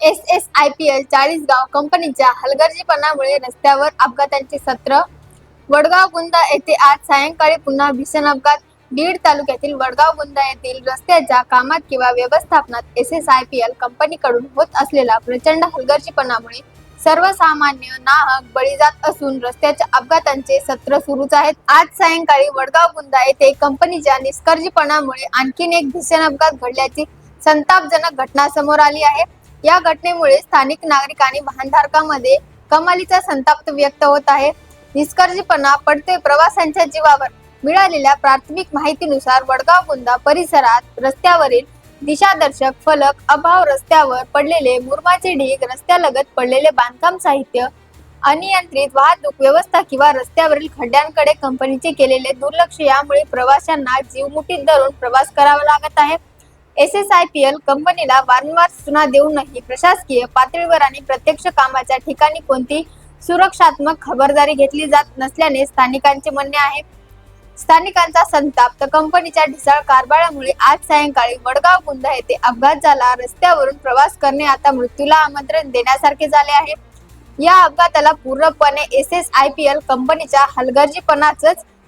SSIPL Chalisgaon कंपनीच्या हलगर्जीपणामुळे रस्त्यावर अपघातांचे सत्र. वडगाव गुंदा येथे आज सायंकाळी पुन्हा भीषण अपघात. बीड तालुक्यातील वडगाव गुंदा येथील रस्त्याच्या कामात किंवा व्यवस्थापनात SSIPL कंपनीकडून होत असलेला प्रचंड हलगर्जीपणामुळे सर्वसामान्य नाहक बळी जात असून रस्त्याच्या अपघातांचे सत्र सुरूच आहेत. आज सायंकाळी वडगाव गुंदा येथे कंपनीच्या निष्काळजीपणामुळे आणखीन एक भीषण अपघात घडल्याची संतापजनक घटना समोर आली आहे. या घटनेमुळे स्थानिक नागरिक आणि वाहनधारकांमध्ये कमालीचा संताप व्यक्त होत आहे. निष्काळजीपणा पडते प्रवाशांच्या जीवावर. मिळालेल्या प्राथमिक माहितीनुसार वडगाव गुंदा परिसरात रस्त्यावरील दिशादर्शक फलक अभाव, रस्त्यावर पडलेले मुरुमाचे ढीग, रस्त्यालगत पडलेले बांधकाम साहित्य, अनियंत्रित वाहतूक व्यवस्था किंवा रस्त्यावरील खड्ड्यांकडे कंपनीचे केलेले दुर्लक्ष यामुळे प्रवाशांना जीव मुठीत धरून प्रवास करावा लागत आहे. SSIPL कंपनीला वारंवार सूचना देऊनही प्रशासकीय पातळीवर आणि प्रत्यक्ष कामाच्या ठिकाणी कोणती सुरक्षात्मक खबरदारी घेतली जात नसल्याने स्थानिकांचे म्हणणे आहे. स्थानिकांचा संताप. तर कंपनीच्या ढिसाळ कारभारामुळे आज सायंकाळी वडगाव गुंदा येथे अपघात झाला. रस्त्यावरून प्रवास करणे आता मृत्यूला आमंत्रण देण्यासारखे झाले आहे. या अपघाताला पूर्णपणे SSIPL कंपनीच्या हलगर्जीपणाच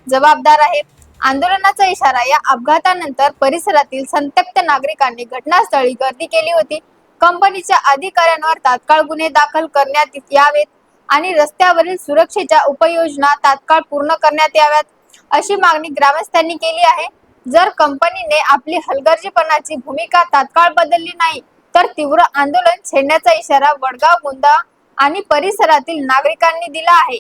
जबाबदार आहे. आंदोलनाचा इशारा. या अपघातानंतर परिसरातील संतप्त नागरिकांनी घटनास्थळी गर्दी केली होती. कंपनीच्या अधिकाऱ्यांवर तात्काळ गुन्हे दाखल करण्यात यावेत आणि रस्त्यावरील सुरक्षेच्या उपाययोजना तात्काळ पूर्ण करण्यात याव्यात, अशी मागणी ग्रामस्थांनी केली आहे. जर कंपनीने आपली हलगर्जीपणाची भूमिका तात्काळ बदलली नाही तर तीव्र आंदोलन छेडण्याचा इशारा वडगाव गुंदा आणि परिसरातील नागरिकांनी दिला आहे.